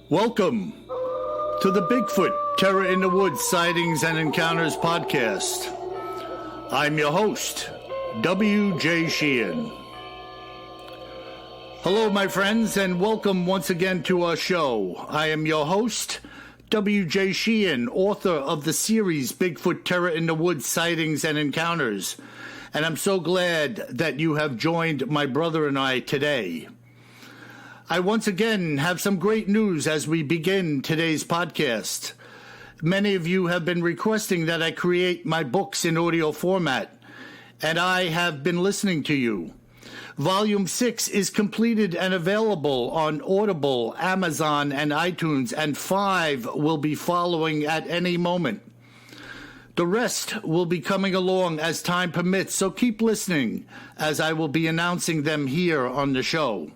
Welcome to the Bigfoot Terror in the Woods Sightings and Encounters podcast. I'm your host, W.J. Sheehan. Hello, my friends, and welcome once again to our show. I am your host, W.J. Sheehan, author of the series Bigfoot Terror in the Woods Sightings and Encounters, and I'm so glad that you have joined my brother and I today. I once again have some great news as we begin today's podcast. Many of you have been requesting that I create my books in audio format, and I have been listening to you. Volume 6 is completed and available on Audible, Amazon, and iTunes, and 5 will be following at any moment. The rest will be coming along as time permits, so keep listening as I will be announcing them here on the show.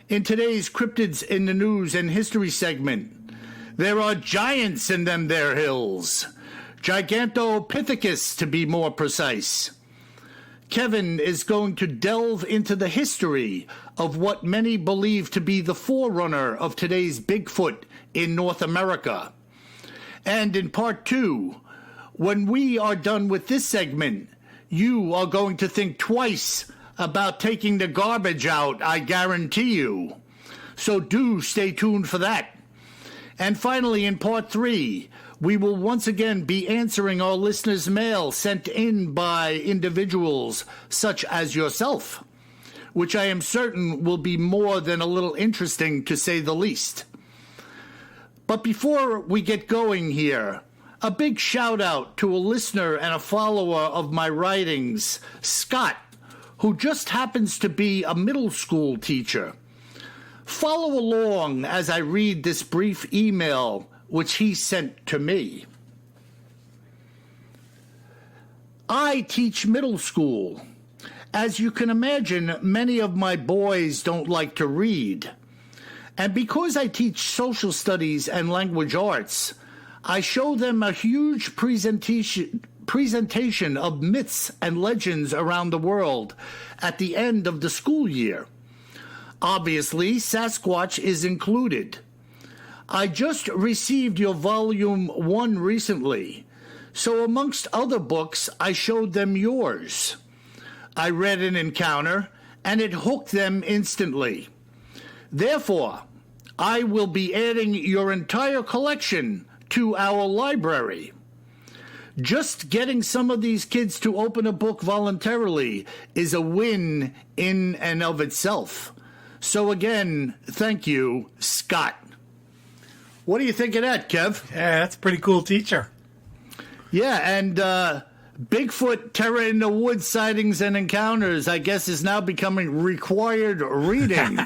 In today's Cryptids in the News and History segment, there are giants in them there hills. Gigantopithecus, to be more precise. Kevin is going to delve into the history of what many believe to be the forerunner of today's Bigfoot in North America. And in part 2, when we are done with this segment, you are going to think twice about taking the garbage out, I guarantee you. So do stay tuned for that. And finally, in part 3, we will once again be answering our listeners' mail sent in by individuals such as yourself, which I am certain will be more than a little interesting, to say the least. But before we get going here, a big shout out to a listener and a follower of my writings, Scott, who just happens to be a middle school teacher. Follow along as I read this brief email which he sent to me. I teach middle school. As you can imagine, many of my boys don't like to read. And because I teach social studies and language arts, I show them a huge presentation of myths and legends around the world at the end of the school year. Obviously, Sasquatch is included. I just received your volume 1 recently, so amongst other books, I showed them yours. I read an encounter, and it hooked them instantly. Therefore, I will be adding your entire collection to our library. Just getting some of these kids to open a book voluntarily is a win in and of itself. So again, thank you, Scott. What do you think of that, Kev? Yeah, that's a pretty cool teacher. Yeah, and Bigfoot Terror in the Woods Sightings and Encounters, I guess, is now becoming required reading.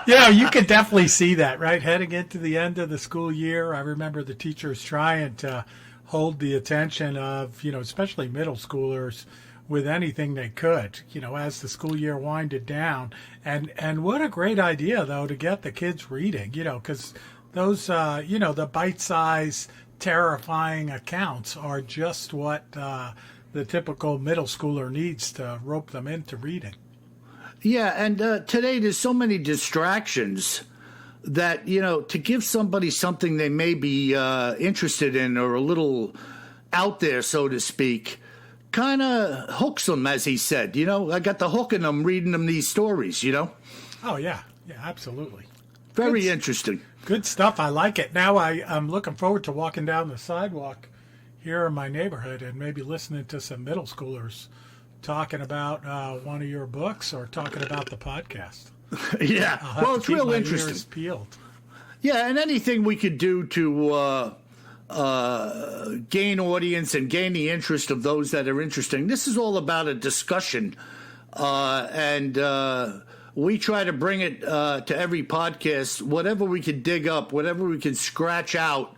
Yeah, you can definitely see that, right? Heading into the end of the school year, I remember the teachers trying to hold the attention of, especially middle schoolers with anything they could, as the school year winded down. And what a great idea, though, to get the kids reading, because those, the bite-sized, terrifying accounts are just what the typical middle schooler needs to rope them into reading. Yeah, and today there's so many distractions that, to give somebody something they may be interested in or a little out there, so to speak, kind of hooks them, as he said. I got the hook in them reading them these stories, Oh, yeah. Yeah, absolutely. Very interesting. Good stuff. I like it. Now I'm looking forward to walking down the sidewalk here in my neighborhood and maybe listening to some middle schoolers talking about one of your books or talking about the podcast. Yeah. Well, it's real interesting. Ears peeled. Yeah, and anything we could do to gain audience and gain the interest of those that are interesting. This is all about a discussion, and we try to bring it to every podcast, whatever we can dig up, whatever we can scratch out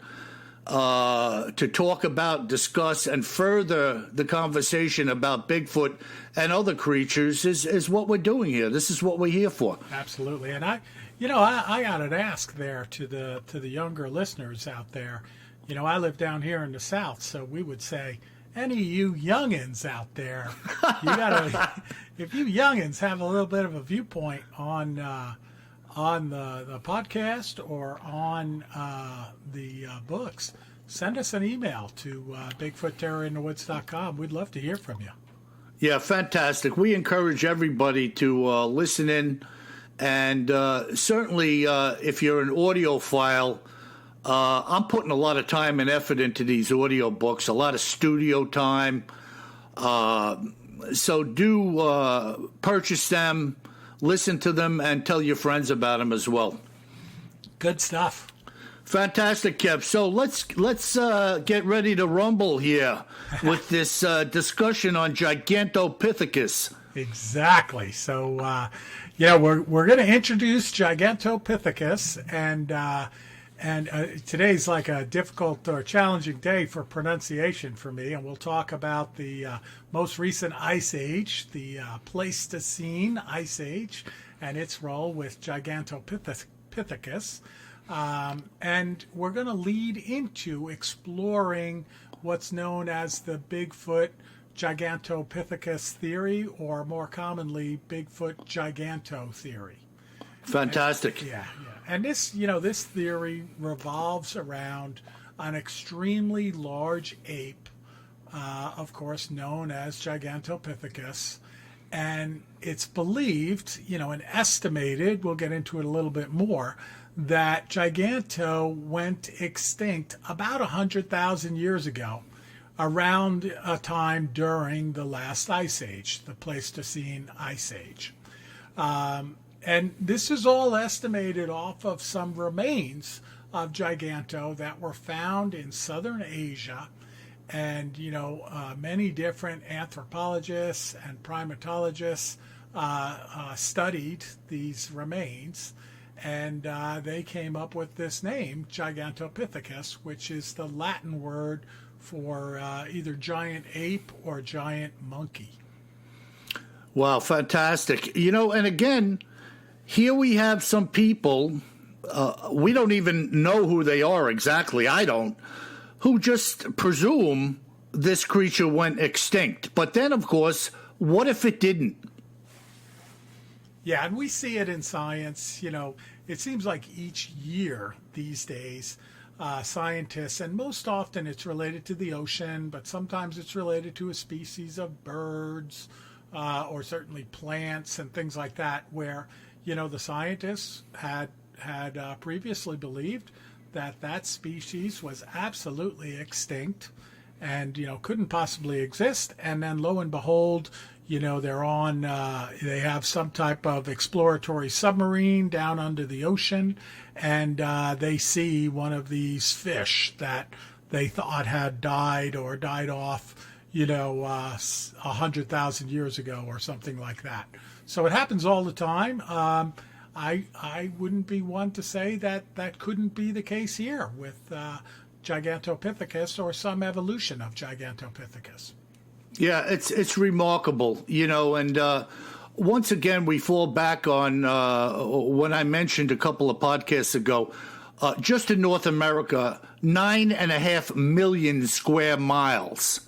to talk about, discuss, and further the conversation about Bigfoot and other creatures is what we're doing here. This is what we're here for. Absolutely. And I got an ask there to the younger listeners out there. I live down here in the South, so we would say, any of you youngins out there, if you youngins have a little bit of a viewpoint on on the podcast or on the books, send us an email to BigfootTerrorInTheWoods.com. We'd love to hear from you. Yeah, fantastic. We encourage everybody to listen in. And certainly, if you're an audiophile, I'm putting a lot of time and effort into these audio books, a lot of studio time. So do purchase them, listen to them, and tell your friends about them as well. Good stuff. Fantastic, Kev. So let's get ready to rumble here with this discussion on Gigantopithecus. Exactly. So, we're going to introduce Gigantopithecus, and today's like a difficult or challenging day for pronunciation for me, and we'll talk about the most recent ice age, the Pleistocene ice age, and its role with Gigantopithecus. And we're going to lead into exploring what's known as the Bigfoot Gigantopithecus theory, or more commonly, Bigfoot giganto theory. Fantastic. Yeah. And this theory revolves around an extremely large ape, of course, known as Gigantopithecus. And it's believed, and estimated, we'll get into it a little bit more, that Giganto went extinct about 100,000 years ago, around a time during the last ice age, the Pleistocene ice age. And this is all estimated off of some remains of Giganto that were found in southern Asia. And, many different anthropologists and primatologists studied these remains. And they came up with this name, Gigantopithecus, which is the Latin word for either giant ape or giant monkey. Wow, fantastic. And again, here we have some people, we don't even know who they are exactly, I don't, who just presume this creature went extinct. But then, of course, what if it didn't? Yeah, and we see it in science. It seems like each year these days, scientists, and most often it's related to the ocean, but sometimes it's related to a species of birds or certainly plants and things like that, where, the scientists had previously believed that species was absolutely extinct and, couldn't possibly exist. And then lo and behold, they're on, they have some type of exploratory submarine down under the ocean, and they see one of these fish that they thought had died or died off, 100,000 years ago or something like that. So it happens all the time. I wouldn't be one to say that couldn't be the case here with Gigantopithecus or some evolution of Gigantopithecus. Yeah, it's remarkable, and once again, we fall back on when I mentioned a couple of podcasts ago, just in North America, 9.5 million square miles.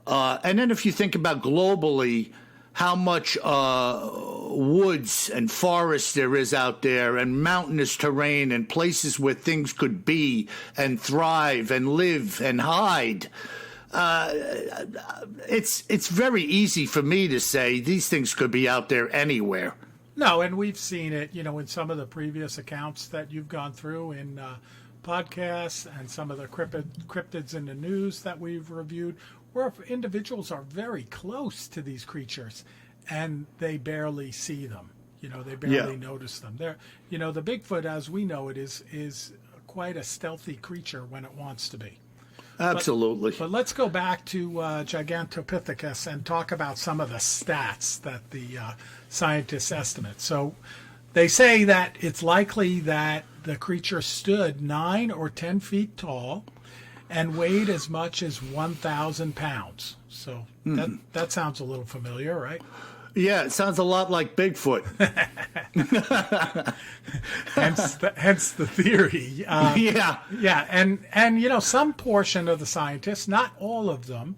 And then if you think about globally, how much woods and forests there is out there, and mountainous terrain, and places where things could be and thrive and live and hide. It's very easy for me to say these things could be out there anywhere. No, and we've seen it, in some of the previous accounts that you've gone through in podcasts and some of the cryptids in the news that we've reviewed, where individuals are very close to these creatures and they barely see them. They barely notice them. They're, the Bigfoot, as we know it, is quite a stealthy creature when it wants to be. Absolutely. But let's go back to Gigantopithecus and talk about some of the stats that the scientists estimate. So they say that it's likely that the creature stood 9 or 10 feet tall and weighed as much as 1,000 pounds. So that sounds a little familiar, right? Yeah, it sounds a lot like Bigfoot. hence the theory. Yeah. And some portion of the scientists, not all of them,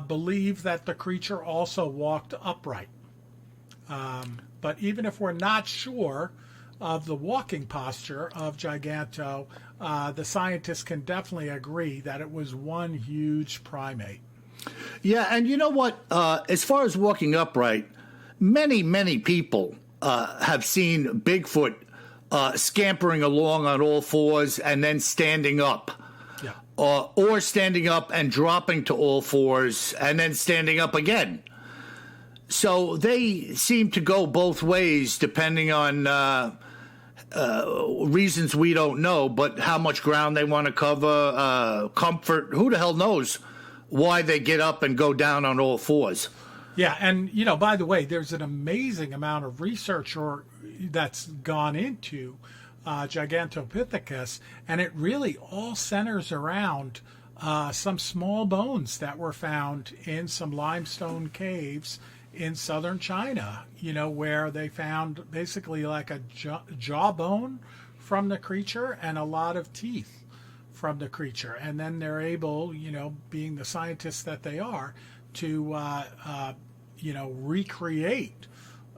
believe that the creature also walked upright. But even if we're not sure, of the walking posture of Giganto, the scientists can definitely agree that it was one huge primate. Yeah, and you know what? As far as walking upright, many people have seen Bigfoot scampering along on all fours and then standing up. Yeah. Or standing up and dropping to all fours and then standing up again. So they seem to go both ways depending on reasons we don't know, but how much ground they want to cover, comfort. Who the hell knows why they get up and go down on all fours? Yeah, and by the way, there's an amazing amount of research that's gone into Gigantopithecus, and it really all centers around some small bones that were found in some limestone caves in southern China, where they found basically like a jawbone from the creature and a lot of teeth from the creature. And then they're able, being the scientists that they are, to, recreate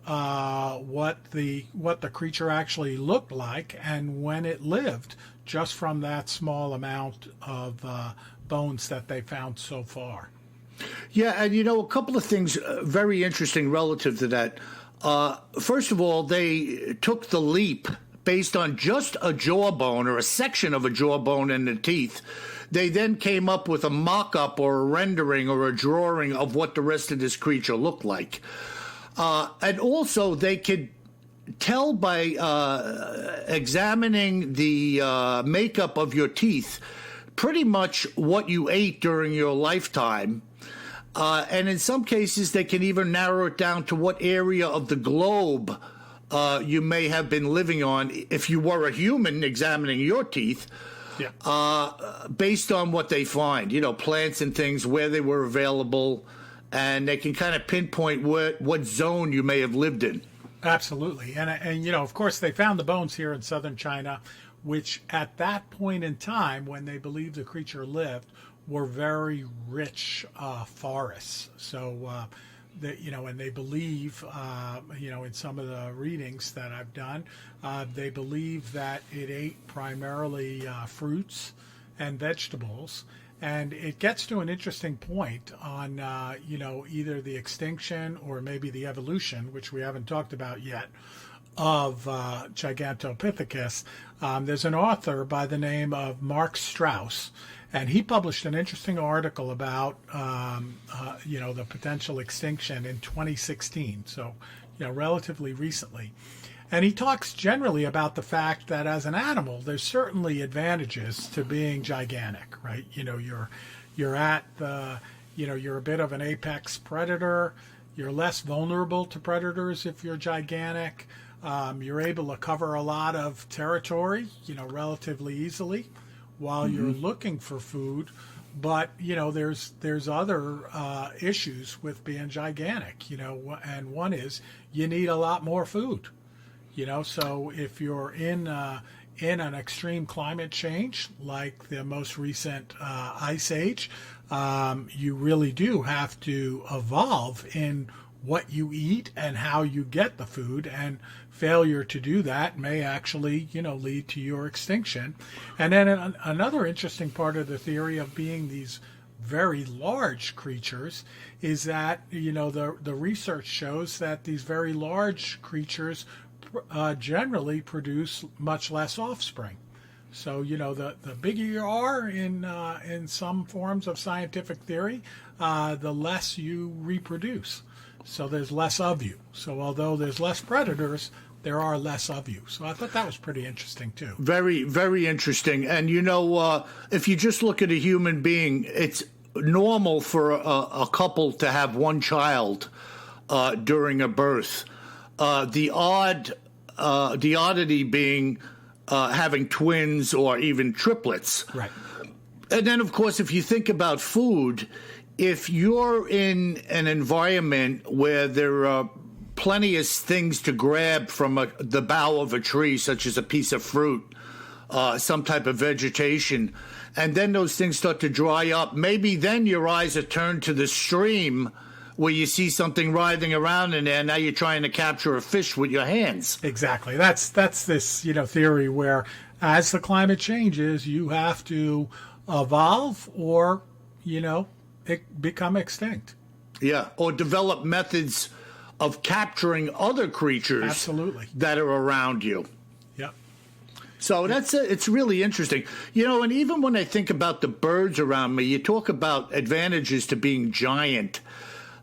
what the creature actually looked like and when it lived, just from that small amount of bones that they found so far. Yeah, and a couple of things very interesting relative to that. First of all, they took the leap based on just a jawbone or a section of a jawbone in the teeth. They then came up with a mock-up or a rendering or a drawing of what the rest of this creature looked like. And also, they could tell by examining the makeup of your teeth pretty much what you ate during your lifetime. And in some cases, they can even narrow it down to what area of the globe you may have been living on if you were a human examining your teeth. Yeah. Based on what they find, plants and things, where they were available, and they can kind of pinpoint what zone you may have lived in. Absolutely. And of course, they found the bones here in southern China, which at that point in time, when they believed the creature lived, were very rich forests. So, and they believe, in some of the readings that I've done, they believe that it ate primarily fruits and vegetables. And it gets to an interesting point on, either the extinction or maybe the evolution, which we haven't talked about yet, of Gigantopithecus. There's an author by the name of Mark Strauss, and he published an interesting article about, the potential extinction in 2016, so, relatively recently. And he talks generally about the fact that as an animal, there's certainly advantages to being gigantic, right? You're at the, you're a bit of an apex predator. You're less vulnerable to predators if you're gigantic. You're able to cover a lot of territory, relatively easily while you're looking for food. But, there's other issues with being gigantic, and one is you need a lot more food. So if you're in an extreme climate change, like the most recent ice age, you really do have to evolve in what you eat and how you get the food, and failure to do that may actually, lead to your extinction. And then another interesting part of the theory of being these very large creatures is that, the research shows that these very large creatures generally produce much less offspring. So, the bigger you are in some forms of scientific theory, the less you reproduce. So there's less of you. So although there's less predators, there are less of you. So I thought that was pretty interesting, too. Very, very interesting. And, if you just look at a human being, it's normal for a couple to have one child during a birth. The oddity being having twins or even triplets. Right. And then, of course, if you think about food, if you're in an environment where there are plenty of things to grab from the bough of a tree, such as a piece of fruit, some type of vegetation, and then those things start to dry up, maybe then your eyes are turned to the stream where you see something writhing around in there. Now you're trying to capture a fish with your hands. Exactly. That's this theory where as the climate changes, you have to evolve or become extinct. Yeah, or develop methods of capturing other creatures Absolutely. that are around you. Yep. So it's really interesting. And even when I think about the birds around me, you talk about advantages to being giant.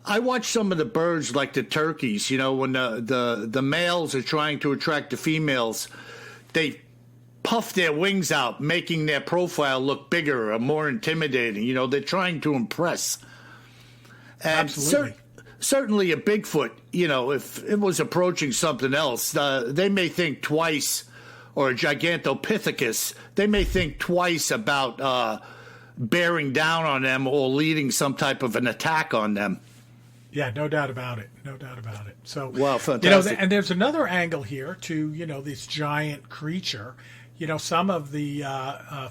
I watch some of the birds like the turkeys, when the males are trying to attract the females, they puff their wings out, making their profile look bigger or more intimidating. They're trying to impress. And Absolutely. Certainly a Bigfoot, if it was approaching something else, they may think twice, or a Gigantopithecus, they may think twice about bearing down on them or leading some type of an attack on them. Yeah, no doubt about it. No doubt about it. So, wow, fantastic. And there's another angle here to, this giant creature. Some of the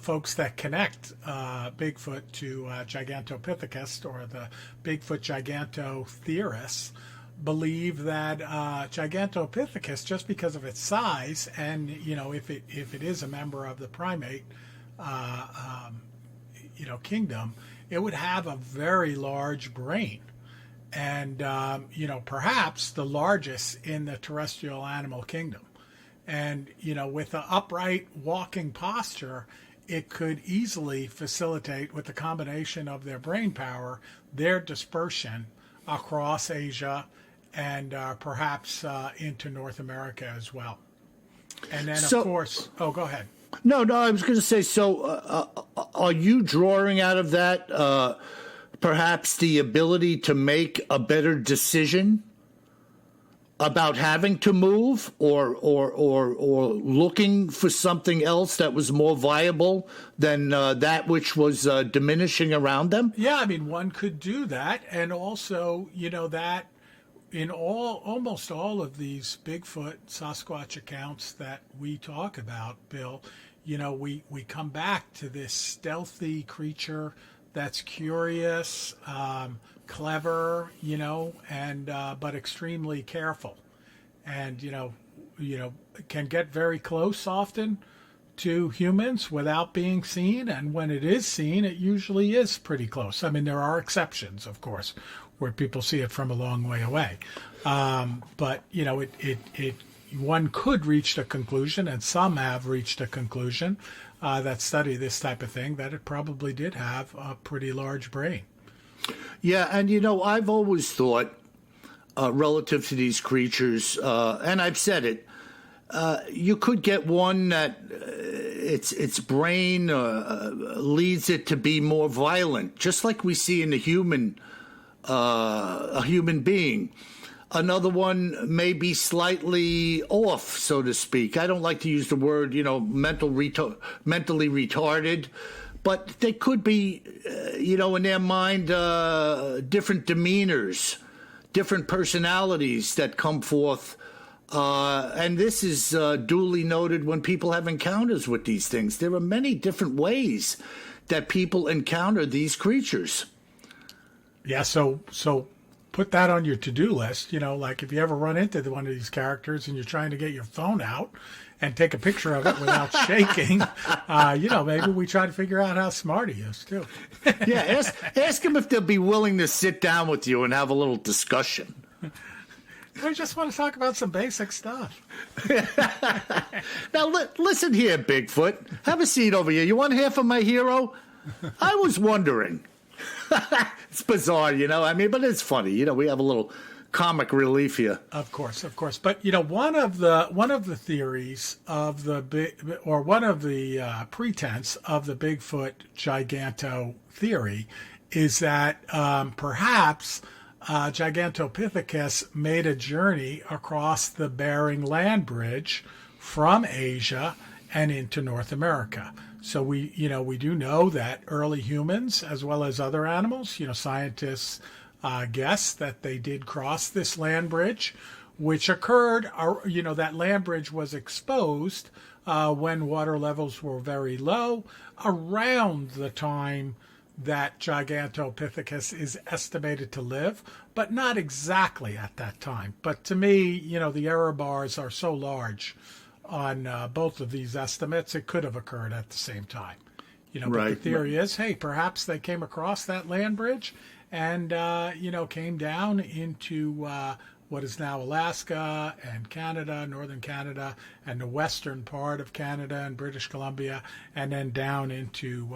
folks that connect Bigfoot to Gigantopithecus, or the Bigfoot giganto theorists, believe that Gigantopithecus, just because of its size, and if it is a member of the primate, kingdom, it would have a very large brain, and perhaps the largest in the terrestrial animal kingdom. And, with the upright walking posture, it could easily facilitate, with the combination of their brain power, their dispersion across Asia and perhaps into North America as well. And then, of course, go ahead. No, I was going to say, so are you drawing out of that perhaps the ability to make a better decision about having to move or looking for something else that was more viable than that which was diminishing around them? Yeah, I mean, one could do that. And also, that in almost all of these Bigfoot Sasquatch accounts that we talk about, Bill, we come back to this stealthy creature that's curious, clever, and but extremely careful, and can get very close often to humans without being seen, and when it is seen, it usually is pretty close. I mean, there are exceptions, of course, where people see it from a long way away, but one could reach the conclusion, and some have reached a conclusion that study this type of thing, that it probably did have a pretty large brain. Yeah, and I've always thought, relative to these creatures, and I've said it, you could get one that its brain leads it to be more violent, just like we see in a human being. Another one may be slightly off, so to speak. I don't like to use the word, mentally retarded. But they could be, in their mind, different demeanors, different personalities that come forth. And this is duly noted when people have encounters with these things. There are many different ways that people encounter these creatures. Yeah, so put that on your to-do list. Like if you ever run into one of these characters and you're trying to get your phone out and take a picture of it without shaking, maybe we try to figure out how smart he is, too. Yeah, ask him if they'll be willing to sit down with you and have a little discussion. I just want to talk about some basic stuff. Now, listen here, Bigfoot. Have a seat over here. You want half of my hero? I was wondering. It's bizarre, but it's funny. We have a little comic relief here. Of course. But one of the theories of one of the pretense of the Bigfoot giganto theory is that perhaps Gigantopithecus made a journey across the Bering Land Bridge from Asia and into North America. So we do know that early humans, as well as other animals, scientists guess that they did cross this land bridge, which occurred, that land bridge was exposed when water levels were very low around the time that Gigantopithecus is estimated to live, but not exactly at that time. But to me, the error bars are so large on both of these estimates, it could have occurred at the same time. But Right. the theory is, hey, perhaps they came across that land bridge and, came down into what is now Alaska and Canada, northern Canada, and the western part of Canada and British Columbia, and then down into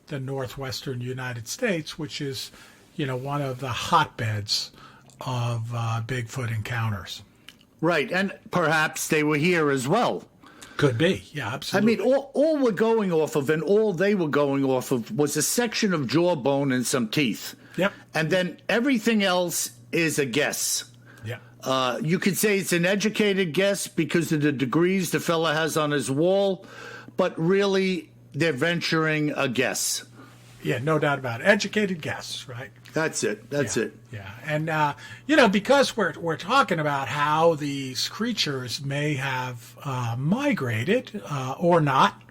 the northwestern United States, which is, one of the hotbeds of Bigfoot encounters. Right, and perhaps they were here as well. Could be, yeah, absolutely. I mean, all we're going off of and all they were going off of was a section of jawbone and some teeth. Yep. And then everything else is a guess. Yeah. You could say it's an educated guess because of the degrees the fella has on his wall, but really they're venturing a guess. Yeah, no doubt about it. Educated guess, right? That's it. That's it. Yeah, and because we're talking about how these creatures may have migrated or not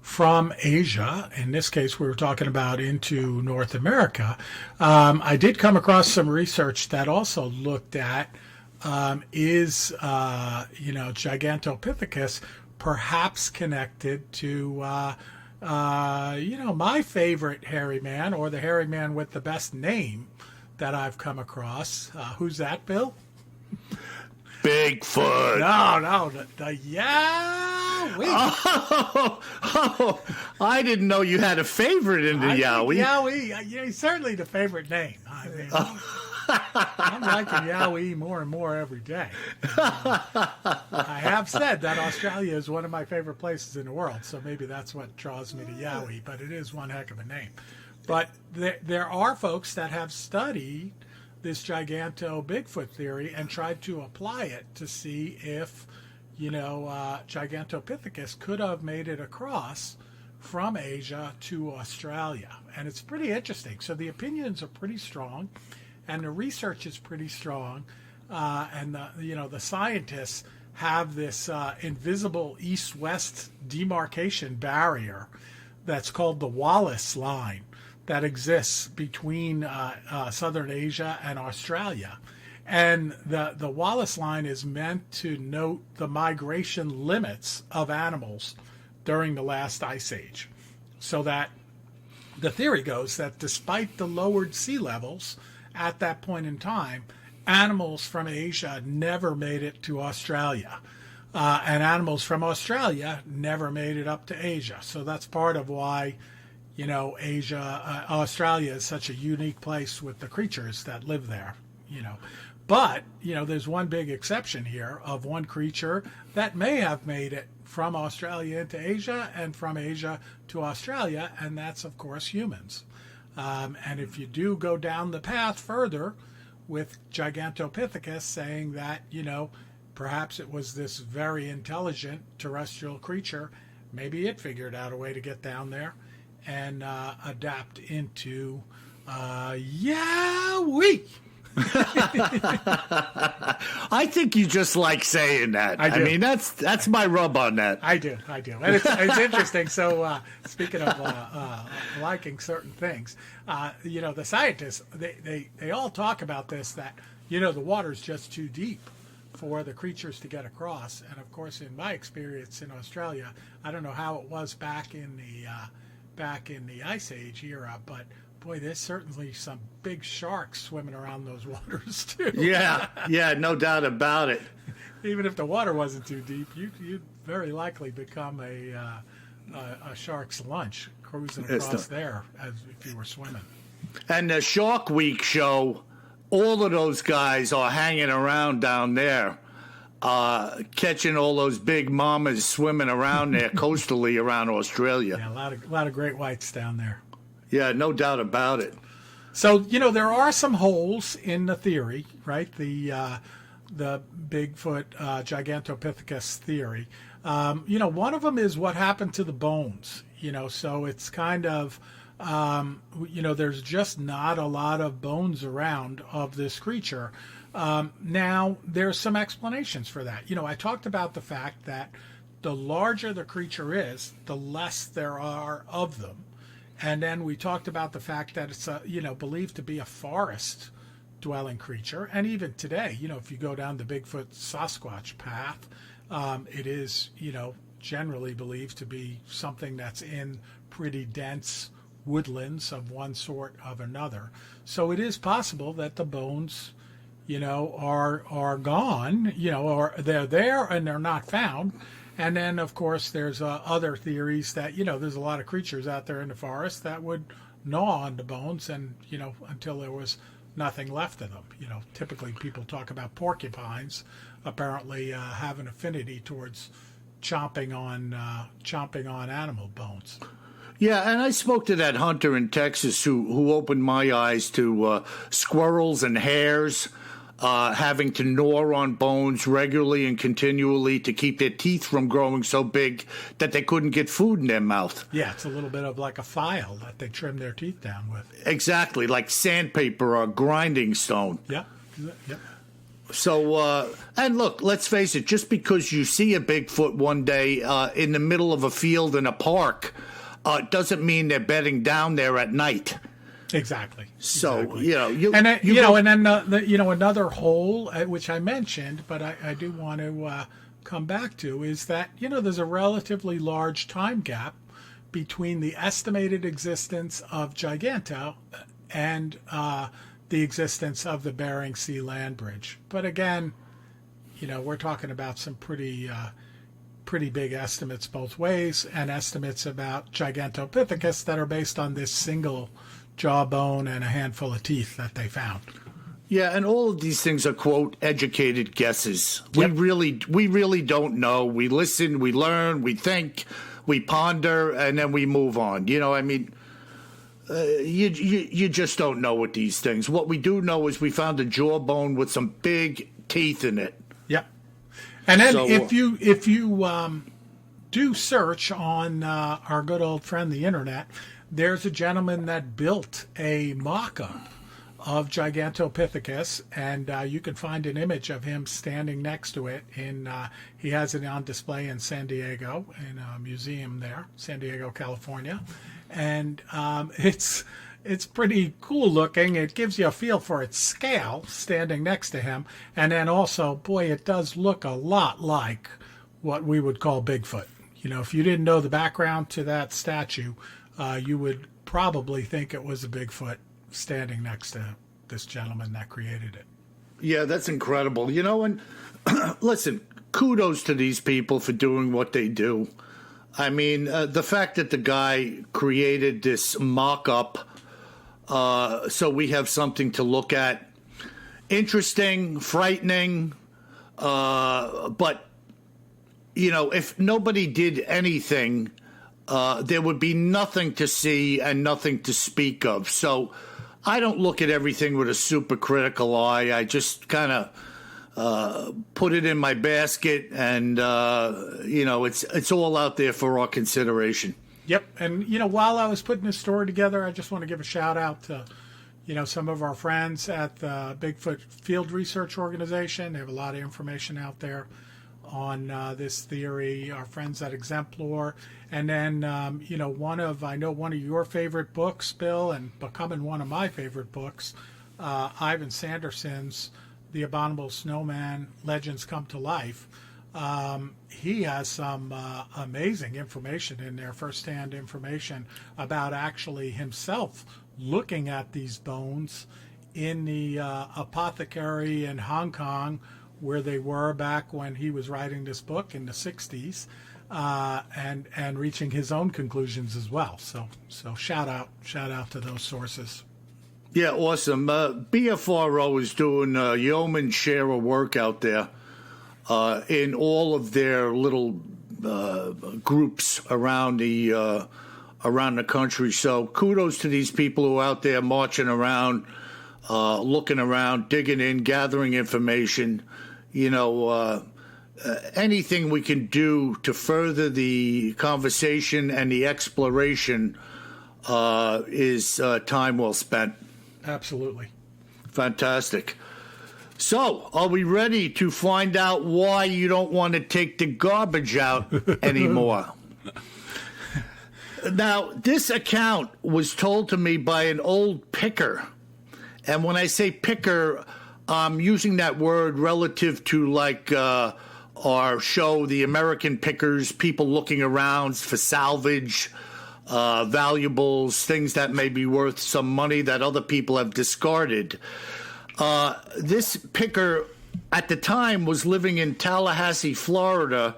from Asia. In this case, we were talking about into North America. I did come across some research that also looked at Gigantopithecus perhaps connected to my favorite hairy man, or the hairy man with the best name that I've come across. Who's that, Bill? Bigfoot. No, the Yowie. Oh, I didn't know you had a favorite in the Yowie. Yowie, he's certainly the favorite name. I mean, I'm liking Yowie more and more every day. I have said that Australia is one of my favorite places in the world, so maybe that's what draws me to Yowie, but it is one heck of a name. But there are folks that have studied this Bigfoot theory and tried to apply it to see if, Gigantopithecus could have made it across from Asia to Australia. And it's pretty interesting. So the opinions are pretty strong, and the research is pretty strong, and the scientists have this invisible east-west demarcation barrier that's called the Wallace Line that exists between southern Asia and Australia. And the Wallace Line is meant to note the migration limits of animals during the last ice age. So that the theory goes that despite the lowered sea levels at that point in time, animals from Asia never made it to Australia. And animals from Australia never made it up to Asia. So that's part of why, Australia is such a unique place with the creatures that live there, But, there's one big exception here of one creature that may have made it from Australia into Asia and from Asia to Australia, and that's, of course, humans. And if you do go down the path further with Gigantopithecus saying that, perhaps it was this very intelligent terrestrial creature, maybe it figured out a way to get down there and adapt into Yowie. I think you just like saying that. I mean, that's my rub on that. I do. And it's interesting. So speaking of liking certain things, the scientists, they all talk about this, that, the water's just too deep for the creatures to get across. And of course, in my experience in Australia, I don't know how it was back in the Ice Age era, but boy, there's certainly some big sharks swimming around those waters too. Yeah, no doubt about it. Even if the water wasn't too deep, you'd very likely become a shark's lunch cruising across there as if you were swimming. And the Shark Week show, all of those guys are hanging around down there, catching all those big mamas swimming around there coastally around Australia. Yeah, a lot of great whites down there. Yeah, no doubt about it. So, there are some holes in the theory, right? The Bigfoot Gigantopithecus theory. One of them is what happened to the bones. So it's kind of, there's just not a lot of bones around of this creature. Now, there's some explanations for that. I talked about the fact that the larger the creature is, the less there are of them. And then we talked about the fact that it's believed to be a forest dwelling creature. And even today, if you go down the Bigfoot Sasquatch path, it is, generally believed to be something that's in pretty dense woodlands of one sort of another. So it is possible that the bones, are gone, or they're there and they're not found. And then, of course, there's other theories that, there's a lot of creatures out there in the forest that would gnaw on the bones and, until there was nothing left of them. Typically people talk about porcupines apparently have an affinity towards chomping on animal bones. Yeah, and I spoke to that hunter in Texas who opened my eyes to squirrels and hares having to gnaw on bones regularly and continually to keep their teeth from growing so big that they couldn't get food in their mouth. Yeah, it's a little bit of like a file that they trim their teeth down with. Exactly, like sandpaper or grinding stone. Yeah. So, and look, let's face it, just because you see a Bigfoot one day in the middle of a field in a park doesn't mean they're bedding down there at night. Exactly. So, another hole, which I mentioned, but I do want to come back to, is that, there's a relatively large time gap between the estimated existence of Giganto and the existence of the Bering Sea land bridge. But again, we're talking about some pretty big estimates both ways, and estimates about Gigantopithecus that are based on this single jawbone and a handful of teeth that they found. Yeah, and all of these things are, quote, educated guesses. Yep. We really don't know. We listen, we learn, we think, we ponder, and then we move on. You just don't know with these things. What we do know is we found a jawbone with some big teeth in it. Yep. And then if you do search on our good old friend the internet, there's a gentleman that built a mock-up of Gigantopithecus, and you can find an image of him standing next to it. He has it on display in San Diego, in a museum there, San Diego, California. And it's pretty cool looking. It gives you a feel for its scale standing next to him. And then also, boy, it does look a lot like what we would call Bigfoot. If you didn't know the background to that statue, you would probably think it was a Bigfoot standing next to this gentleman that created it. Yeah, that's incredible. And listen, kudos to these people for doing what they do. I mean, the fact that the guy created this mock-up so we have something to look at, interesting, frightening, but, if nobody did anything, there would be nothing to see and nothing to speak of. So I don't look at everything with a super critical eye. I just kind of put it in my basket, and it's all out there for our consideration. Yep. And while I was putting this story together, I just want to give a shout out to some of our friends at the Bigfoot Field Research Organization. They have a lot of information out there on this theory. Our friends at Exemplar, and then one of your favorite books, Bill, and becoming one of my favorite books, Ivan Sanderson's The Abominable Snowman: Legends Come to Life. He has some amazing information in there, firsthand information about actually himself looking at these bones in the apothecary in Hong Kong, where they were back when he was writing this book in the 60s, and reaching his own conclusions as well. So shout out to those sources. Yeah, awesome. BFRO is doing a yeoman's share of work out there in all of their little groups around the country. So kudos to these people who are out there marching around, looking around, digging in, gathering information. Anything we can do to further the conversation and the exploration is time well spent. Absolutely. Fantastic. So, are we ready to find out why you don't want to take the garbage out anymore? Now, this account was told to me by an old picker. And when I say picker, I'm using that word relative to like our show, The American Pickers, people looking around for salvage, valuables, things that may be worth some money that other people have discarded. This picker at the time was living in Tallahassee, Florida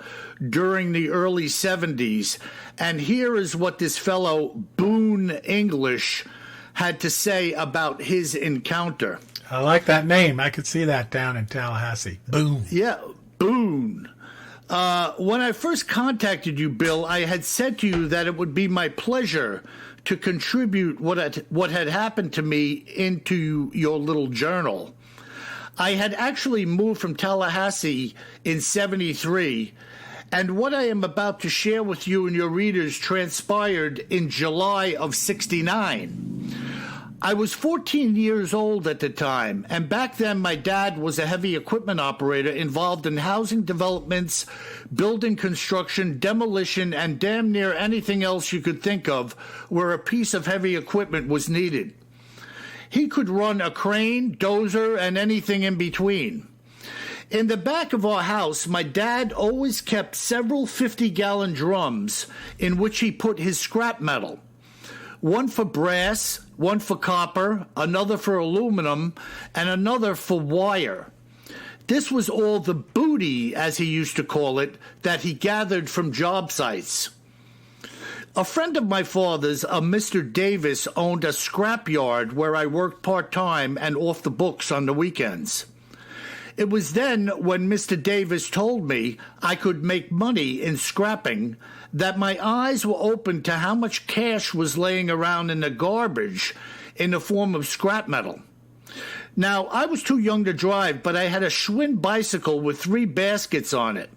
during the early 70s. And here is what this fellow, Boone English, had to say about his encounter. I like that name. I could see that down in Tallahassee. Boone. Yeah, Boone. When I first contacted you, Bill, I had said to you that it would be my pleasure to contribute what had happened to me into your little journal. I had actually moved from Tallahassee in 73, and what I am about to share with you and your readers transpired in July of 69. I was 14 years old at the time, and back then my dad was a heavy equipment operator involved in housing developments, building construction, demolition, and damn near anything else you could think of where a piece of heavy equipment was needed. He could run a crane, dozer, and anything in between. In the back of our house, my dad always kept several 50-gallon drums in which he put his scrap metal. One for brass, one for copper, another for aluminum, and another for wire. This was all the booty, as he used to call it, that he gathered from job sites. A friend of my father's, a Mr. Davis, owned a scrap yard where I worked part-time and off the books on the weekends. It was then when Mr. Davis told me I could make money in scrapping that my eyes were opened to how much cash was laying around in the garbage in the form of scrap metal. Now, I was too young to drive, but I had a Schwinn bicycle with 3 baskets on it.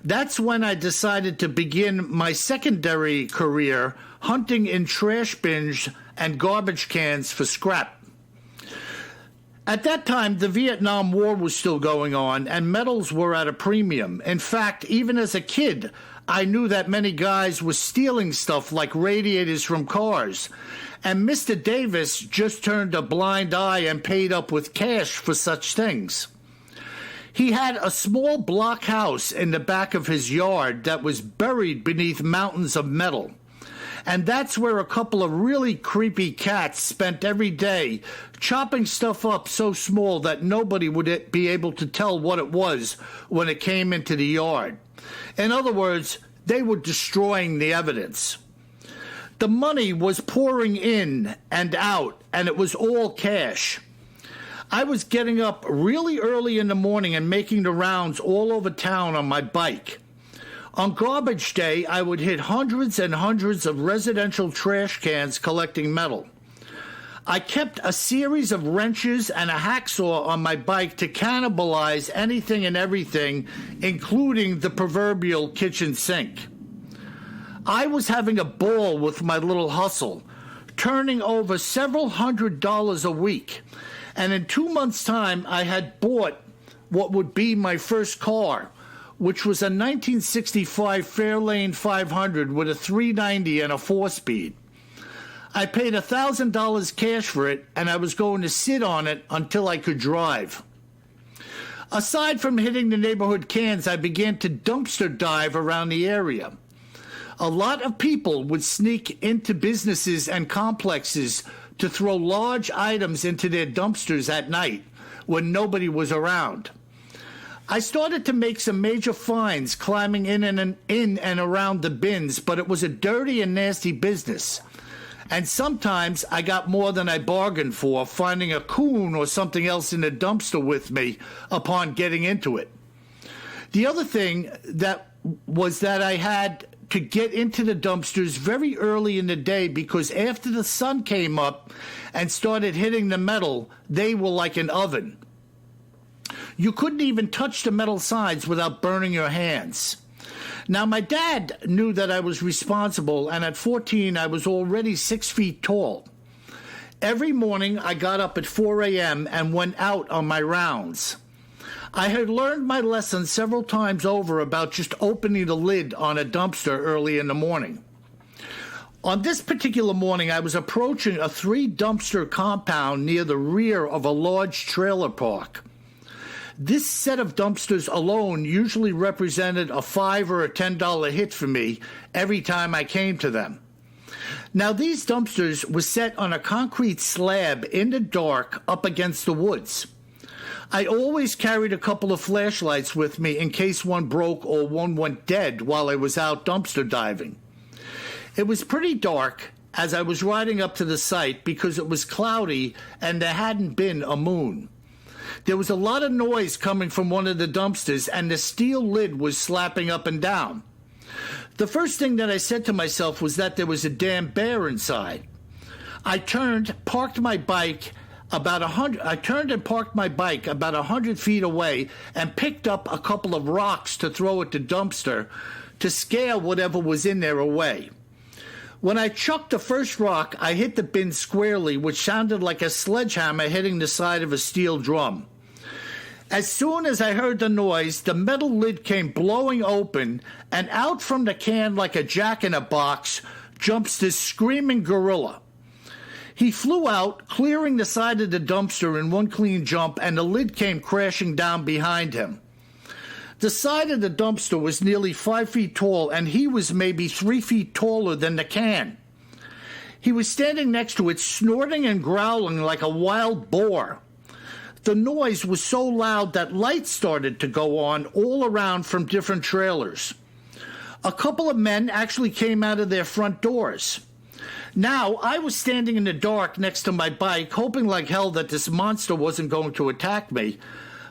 That's when I decided to begin my secondary career hunting in trash bins and garbage cans for scrap. At that time, the Vietnam War was still going on, and metals were at a premium. In fact, even as a kid, I knew that many guys were stealing stuff like radiators from cars. And Mr. Davis just turned a blind eye and paid up with cash for such things. He had a small block house in the back of his yard that was buried beneath mountains of metal. And that's where a couple of really creepy cats spent every day chopping stuff up so small that nobody would be able to tell what it was when it came into the yard. In other words, they were destroying the evidence. The money was pouring in and out, and it was all cash. I was getting up really early in the morning and making the rounds all over town on my bike. On garbage day, I would hit hundreds and hundreds of residential trash cans collecting metal. I kept a series of wrenches and a hacksaw on my bike to cannibalize anything and everything, including the proverbial kitchen sink. I was having a ball with my little hustle, turning over several $100s a week. And in 2 months' time, I had bought what would be my first car, which was a 1965 Fairlane 500 with a 390 and a 4-speed. I paid $1,000 cash for it, and I was going to sit on it until I could drive. Aside from hitting the neighborhood cans, I began to dumpster dive around the area. A lot of people would sneak into businesses and complexes to throw large items into their dumpsters at night when nobody was around. I started to make some major finds climbing in and around the bins, but it was a dirty and nasty business. And sometimes I got more than I bargained for, finding a coon or something else in the dumpster with me upon getting into it. The other thing that I had to get into the dumpsters very early in the day, because after the sun came up and started hitting the metal, they were like an oven. You couldn't even touch the metal sides without burning your hands. Now, my dad knew that I was responsible, and at 14, I was already 6 feet tall. Every morning, I got up at 4 a.m. and went out on my rounds. I had learned my lesson several times over about just opening the lid on a dumpster early in the morning. On this particular morning, I was approaching a 3-dumpster compound near the rear of a large trailer park. This set of dumpsters alone usually represented a $5 or a $10 hit for me every time I came to them. Now, these dumpsters were set on a concrete slab in the dark up against the woods. I always carried a couple of flashlights with me in case one broke or one went dead while I was out dumpster diving. It was pretty dark as I was riding up to the site because it was cloudy and there hadn't been a moon. There was a lot of noise coming from one of the dumpsters and the steel lid was slapping up and down. The first thing that I said to myself was that there was a damn bear inside. I turned and parked my bike about 100 feet away and picked up a couple of rocks to throw at the dumpster to scare whatever was in there away. When I chucked the first rock, I hit the bin squarely, which sounded like a sledgehammer hitting the side of a steel drum. As soon as I heard the noise, the metal lid came blowing open, and out from the can like a jack-in-a-box jumps this screaming gorilla. He flew out, clearing the side of the dumpster in one clean jump, and the lid came crashing down behind him. The side of the dumpster was nearly 5 feet tall, and he was maybe 3 feet taller than the can. He was standing next to it, snorting and growling like a wild boar. The noise was so loud that lights started to go on all around from different trailers. A couple of men actually came out of their front doors. Now, I was standing in the dark next to my bike, hoping like hell that this monster wasn't going to attack me,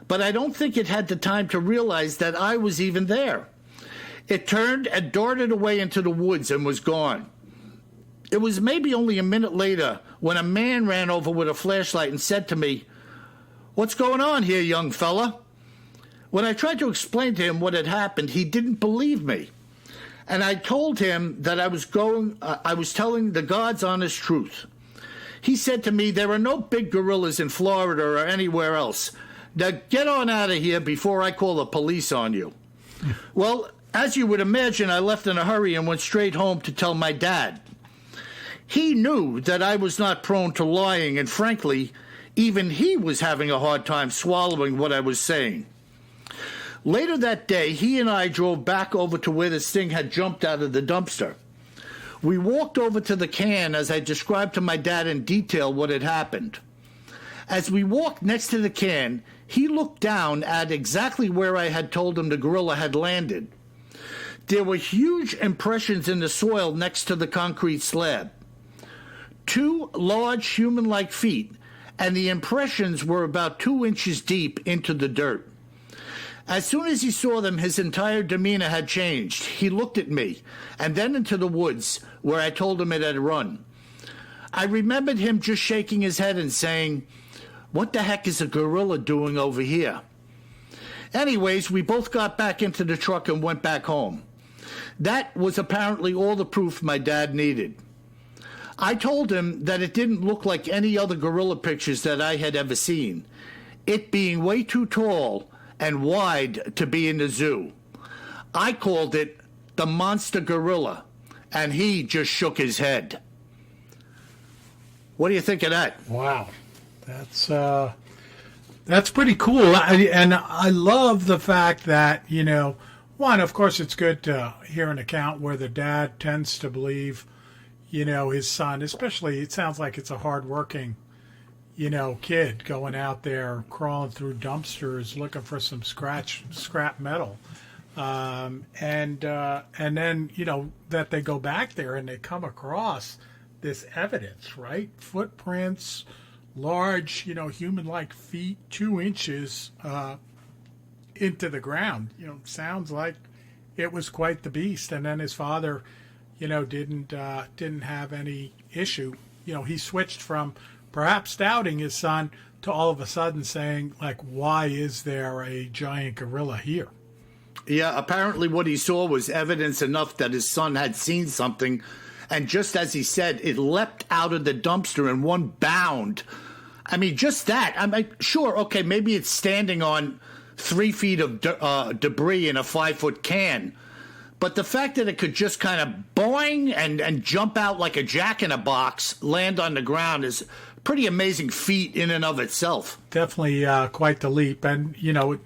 but I don't think it had the time to realize that I was even there. It turned and darted away into the woods and was gone. It was maybe only a minute later when a man ran over with a flashlight and said to me, "What's going on here, young fella?" When I tried to explain to him what had happened, he didn't believe me. And I told him that I was telling the God's honest truth. He said to me, "There are no big gorillas in Florida or anywhere else. Now get on out of here before I call the police on you." Well, as you would imagine, I left in a hurry and went straight home to tell my dad. He knew that I was not prone to lying, and frankly, even he was having a hard time swallowing what I was saying. Later that day, he and I drove back over to where this thing had jumped out of the dumpster. We walked over to the can as I described to my dad in detail what had happened. As we walked next to the can, he looked down at exactly where I had told him the gorilla had landed. There were huge impressions in the soil next to the concrete slab. 2 large human-like feet, and the impressions were about 2 inches deep into the dirt. As soon as he saw them, his entire demeanor had changed. He looked at me, and then into the woods, where I told him it had run. I remembered him just shaking his head and saying, "What the heck is a gorilla doing over here?" Anyways, we both got back into the truck and went back home. That was apparently all the proof my dad needed. I told him that it didn't look like any other gorilla pictures that I had ever seen, it being way too tall and wide to be in the zoo. I called it the monster gorilla, and he just shook his head. What do you think of that? Wow, that's pretty cool. And I love the fact that, one, of course, it's good to hear an account where the dad tends to believe, his son, especially, it sounds like it's a hardworking, kid going out there crawling through dumpsters looking for some scrap metal. And then, that they go back there and they come across this evidence, right? Footprints, large, human-like feet, 2 inches into the ground. Sounds like it was quite the beast. And then his father, didn't have any issue. He switched from perhaps doubting his son to all of a sudden saying, like, why is there a giant gorilla here? Yeah, apparently what he saw was evidence enough that his son had seen something, and just as he said, it leapt out of the dumpster in one bound. I mean, just that. I'm like, sure, okay, maybe it's standing on 3 feet of debris in a 5-foot can, But the fact that it could just kind of boing and jump out like a jack-in-a-box, land on the ground, is a pretty amazing feat in and of itself. Definitely quite the leap. And, it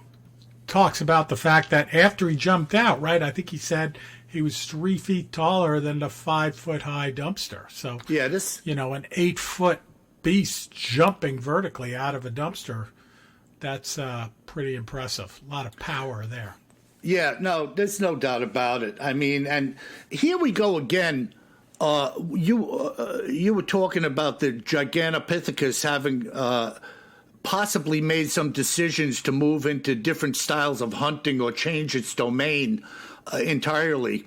talks about the fact that after he jumped out, right, I think he said he was 3 feet taller than the 5-foot-high dumpster. So, yeah, an 8-foot beast jumping vertically out of a dumpster, that's pretty impressive. A lot of power there. Yeah, no, there's no doubt about it. I mean, and here we go again. You were talking about the Gigantopithecus having possibly made some decisions to move into different styles of hunting or change its domain entirely.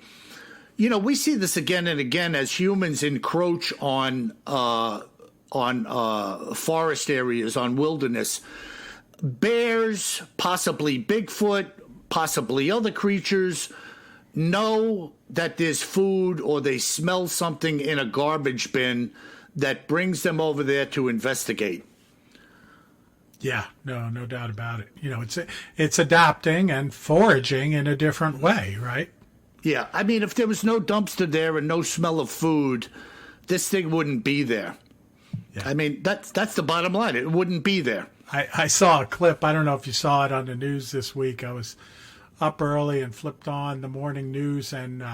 We see this again and again as humans encroach on forest areas, on wilderness. Bears, possibly Bigfoot, possibly other creatures, know that there's food or they smell something in a garbage bin that brings them over there to investigate. Yeah, no doubt about it. It's adapting and foraging in a different way, right? Yeah, I mean, if there was no dumpster there and no smell of food, this thing wouldn't be there. Yeah. I mean, that's the bottom line. It wouldn't be there. I saw a clip. I don't know if you saw it on the news this week. I was up early and flipped on the morning news, and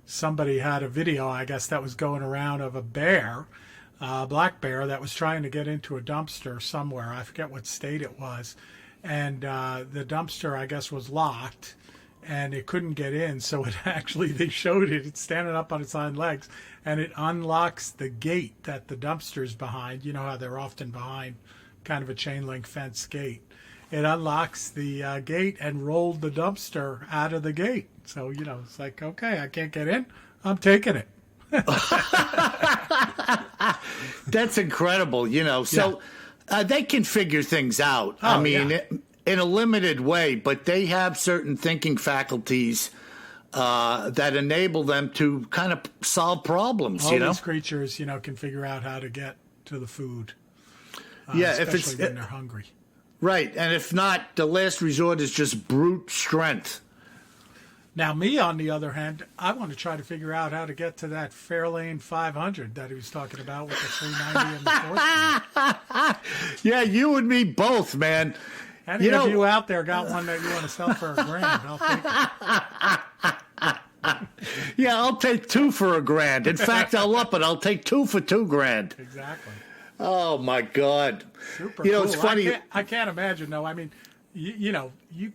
somebody had a video, I guess, that was going around of a bear, black bear, that was trying to get into a dumpster somewhere. I forget what state it was. And the dumpster, I guess, was locked, and it couldn't get in. So it actually, they showed it. It's standing up on its hind legs, and it unlocks the gate that the dumpster's behind. You know how they're often behind kind of a chain link fence gate. It unlocks the gate and rolled the dumpster out of the gate. So, it's like, okay, I can't get in. I'm taking it. That's incredible, So they can figure things out. Oh, I mean, in a limited way, but they have certain thinking faculties that enable them to kind of solve problems, All these creatures, can figure out how to get to the food. Especially when they're hungry. Right, and if not, the last resort is just brute strength. Now, me, on the other hand, I want to try to figure out how to get to that Fairlane 500 that he was talking about with the 390 and the 4 Yeah, you and me both, man. Any of you out there got one that you want to sell for $1,000, I'll take it. Yeah, I'll take 2 for $1,000. In fact, I'll up it. I'll take 2 for $2,000. Exactly. Oh my God! Super cool. It's funny. I can't imagine though. I mean, you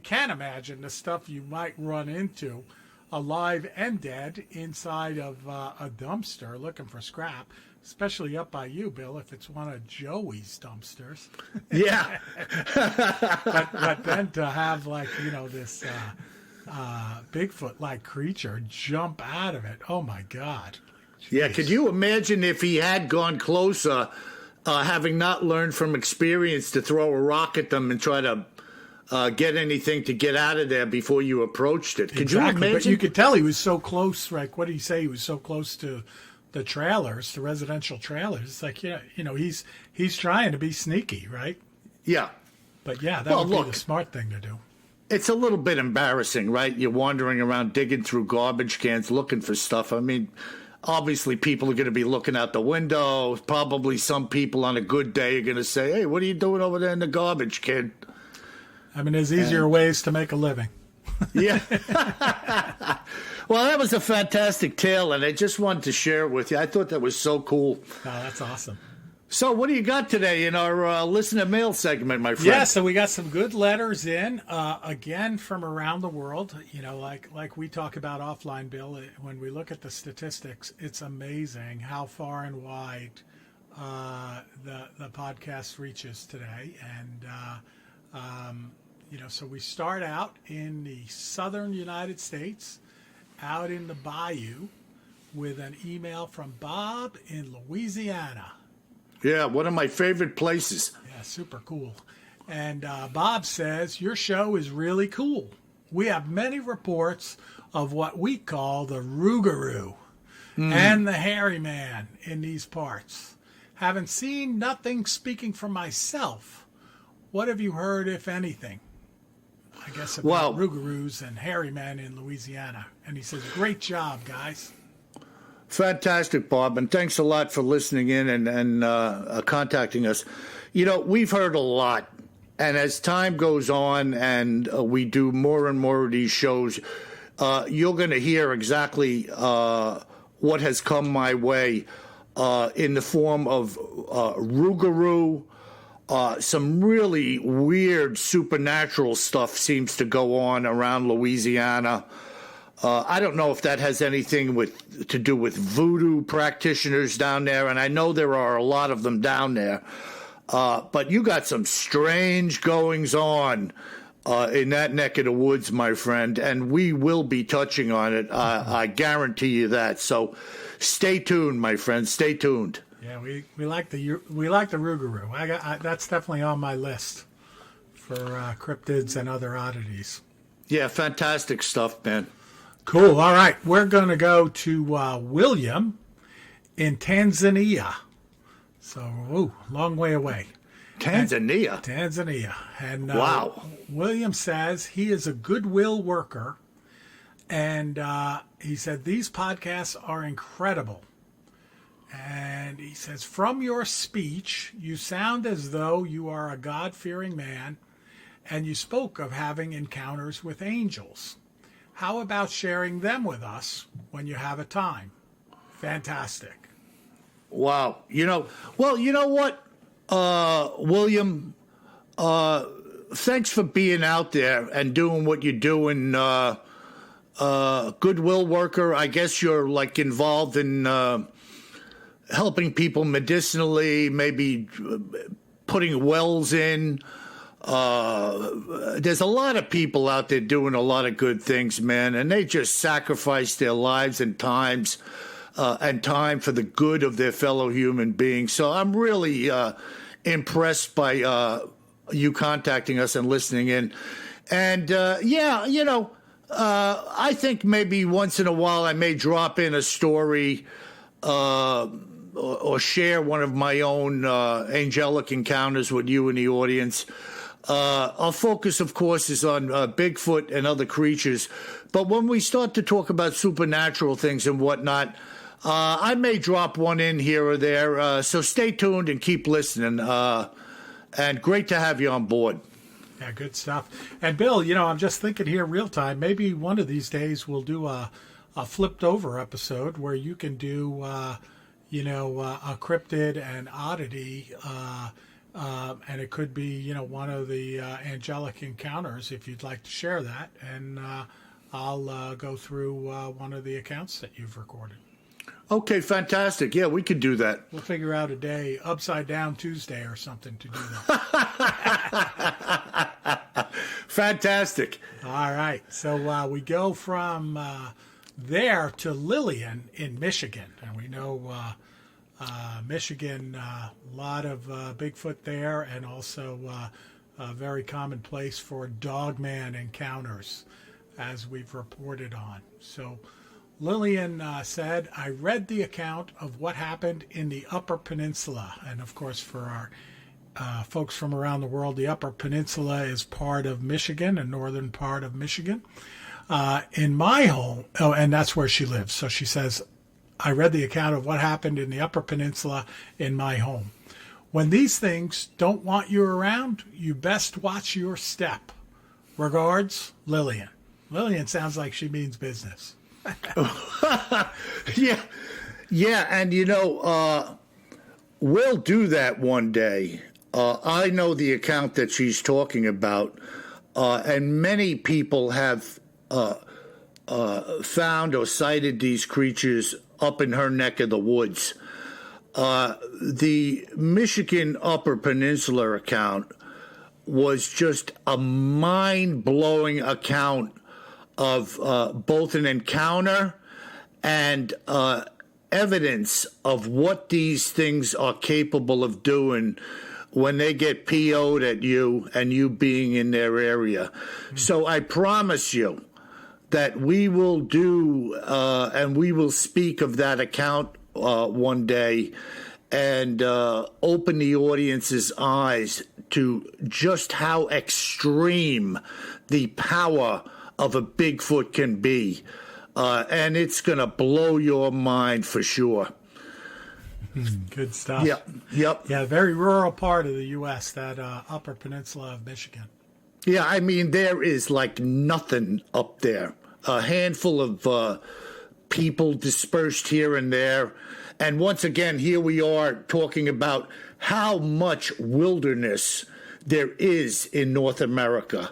can imagine the stuff you might run into, alive and dead, inside of a dumpster looking for scrap. Especially up by you, Bill, if it's one of Joey's dumpsters. Yeah. but then to have this Bigfoot-like creature jump out of it. Oh my God. Jeez. Yeah, could you imagine if he had gone closer, having not learned from experience to throw a rock at them and try to get anything to get out of there before you approached it? Could exactly. you imagine? But you could tell he was so close. Like, what did he say? He was so close to the trailers, the residential trailers. It's like, he's trying to be sneaky, right? Yeah. But yeah, that would be the smart thing to do. It's a little bit embarrassing, right? You're wandering around digging through garbage cans looking for stuff. I mean, obviously, people are going to be looking out the window. Probably some people on a good day are going to say, hey, what are you doing over there in the garbage, kid? I mean, there's easier ways to make a living. Yeah. Well, that was a fantastic tale, and I just wanted to share it with you. I thought that was so cool. Oh, that's awesome. So what do you got today in our listener mail segment, my friend? Yeah, so we got some good letters in, again, from around the world. Like we talk about offline, Bill, when we look at the statistics, it's amazing how far and wide the podcast reaches today. And, so we start out in the southern United States, out in the bayou, with an email from Bob in Louisiana. Yeah, one of my favorite places. Yeah, super cool. And Bob says, your show is really cool. We have many reports of what we call the Rougarou and the hairy man in these parts. Haven't seen nothing. Speaking for myself, what have you heard, if anything? I guess, about Wow. rougarous and hairy men in Louisiana. And he says, great job, guys. Fantastic, Bob, and thanks a lot for listening in and contacting us. You know, we've heard a lot, and as time goes on and we do more and more of these shows, you're going to hear exactly what has come my way in the form of rougarou. Some really weird supernatural stuff seems to go on around Louisiana. I don't know if that has anything to do with voodoo practitioners down there, and I know there are a lot of them down there. But you got some strange goings on in that neck of the woods, my friend, and we will be touching on it. I guarantee you that. So stay tuned, my friend. Stay tuned. Yeah, we like the rougarou. That's definitely on my list for cryptids and other oddities. Yeah, fantastic stuff, man. Cool. All right, we're going to go to William in Tanzania. So, long way away. Tanzania. And wow. William says he is a goodwill worker, and he said these podcasts are incredible. And he says, from your speech, you sound as though you are a God-fearing man, and you spoke of having encounters with angels. How about sharing them with us when you have a time? Fantastic. Wow. You know what, William? Thanks for being out there and doing what you're doing. Goodwill worker. I guess you're like involved in helping people medicinally, maybe putting wells in. There's a lot of people out there doing a lot of good things, man, and they just sacrifice their lives and time for the good of their fellow human beings. So I'm really impressed by you contacting us and listening in. And I think maybe once in a while I may drop in a story or share one of my own angelic encounters with you and the audience. Our focus, of course, is on Bigfoot and other creatures. But when we start to talk about supernatural things and whatnot, I may drop one in here or there. So stay tuned and keep listening. And great to have you on board. Yeah, good stuff. And Bill, I'm just thinking here real time, maybe one of these days we'll do a flipped over episode where you can do, a cryptid and oddity, and it could be, one of the angelic encounters if you'd like to share that. And I'll go through one of the accounts that you've recorded. Okay, fantastic. Yeah, we could do that. We'll figure out a day, Upside Down Tuesday or something to do that. Fantastic. All right. So we go from there to Lillian in Michigan. And we know Michigan, a lot of Bigfoot there, and also a very common place for dogman encounters, as we've reported on. So Lillian said, I read the account of what happened in the Upper Peninsula. And of course, for our folks from around the world, the Upper Peninsula is part of Michigan, a northern part of Michigan. In my home, and that's where she lives. So she says, I read the account of what happened in the Upper Peninsula in my home. When these things don't want you around, you best watch your step. Regards, Lillian. Lillian sounds like she means business. Yeah, and we'll do that one day. I know the account that she's talking about, and many people have found or sighted these creatures up in her neck of the woods. The Michigan Upper Peninsula account was just a mind-blowing account of both an encounter and evidence of what these things are capable of doing when they get PO'd at you and you being in their area. So I promise you that we will do and we will speak of that account one day. and open the audience's eyes to just how extreme the power of a Bigfoot can be. And it's going to blow your mind for sure. Good stuff. Yep. Yeah, very rural part of the U.S., that upper peninsula of Michigan. Yeah, I mean, there is like nothing up there. A handful of people dispersed here and there. And once again, here we are talking about how much wilderness there is in North America.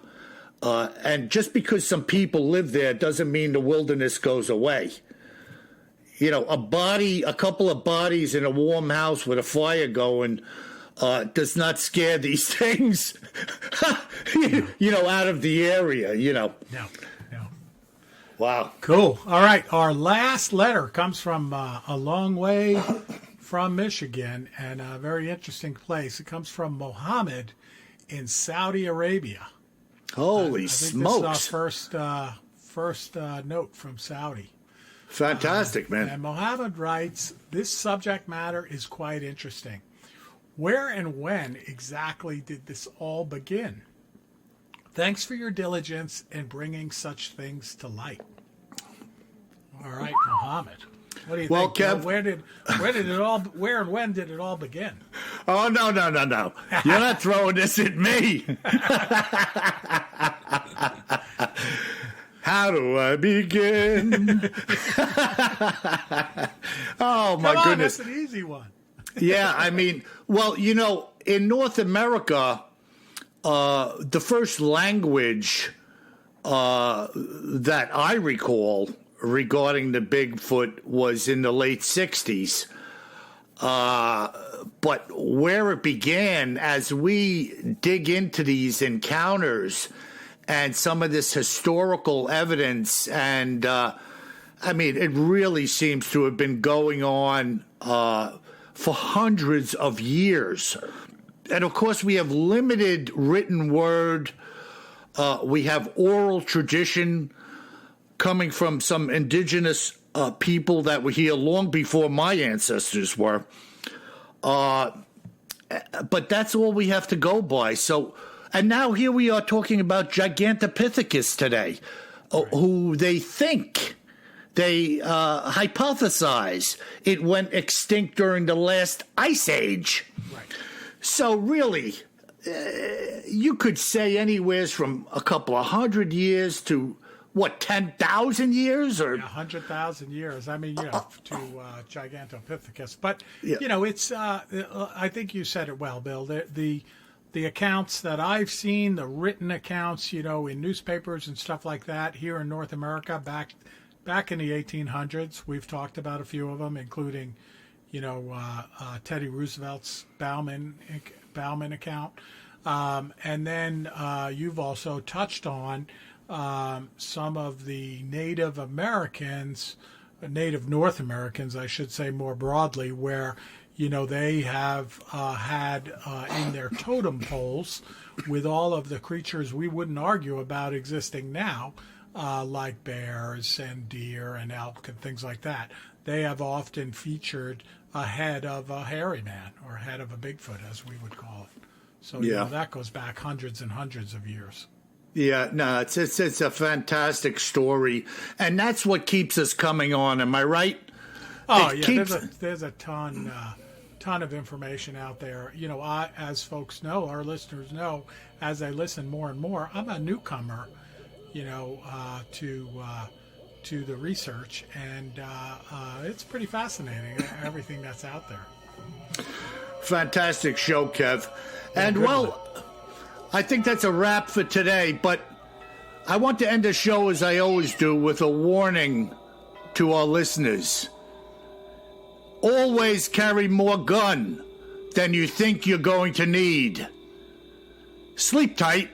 And just because some people live there doesn't mean the wilderness goes away. You know, a couple of bodies in a warm house with a fire going does not scare these things, out of the area, No. Wow. Cool. All right. Our last letter comes from a long way from Michigan, and a very interesting place. It comes from Mohammed in Saudi Arabia. Holy I think smokes. This is our first note from Saudi. Fantastic, man. And Mohammed writes, this subject matter is quite interesting. Where and when exactly did this all begin? Thanks for your diligence in bringing such things to light. All right, Mohammed. What do you think? Kev, where and when did it all begin? Oh, no. You're not throwing this at me. How do I begin? Oh, my goodness. That's an easy one. Yeah, I mean, well, in North America, the first language that I recall regarding the Bigfoot was in the late 60s. But where it began, as we dig into these encounters and some of this historical evidence, and it really seems to have been going on for hundreds of years. And of course, we have limited written word. We have oral tradition coming from some indigenous people that were here long before my ancestors were. But that's all we have to go by. So, and now here we are talking about Gigantopithecus today, who they think, they hypothesize it went extinct during the last ice age. Right. So really, you could say anywhere from a couple of 100 years to, 10,000 years? Or 100,000 years. I mean, to Gigantopithecus. But, yeah. It's, I think you said it well, Bill. The accounts that I've seen, the written accounts, in newspapers and stuff like that here in North America back in the 1800s, we've talked about a few of them, including, Teddy Roosevelt's Bauman account. And then you've also touched on some of the Native North Americans, I should say more broadly, where, they have had in their totem poles with all of the creatures we wouldn't argue about existing now, like bears and deer and elk and things like that. They have often featured a head of a hairy man, or head of a Bigfoot, as we would call it. So that goes back hundreds and hundreds of years. Yeah, no, it's a fantastic story, and that's what keeps us coming on. Am I right? Oh, yeah. There's a ton of information out there. As folks know, our listeners know, as they listen more and more, I'm a newcomer, to the research, and it's pretty fascinating, everything that's out there. Fantastic show, Kev. And I think that's a wrap for today, but I want to end the show as I always do with a warning to our listeners. Always carry more gun than you think you're going to need. Sleep tight.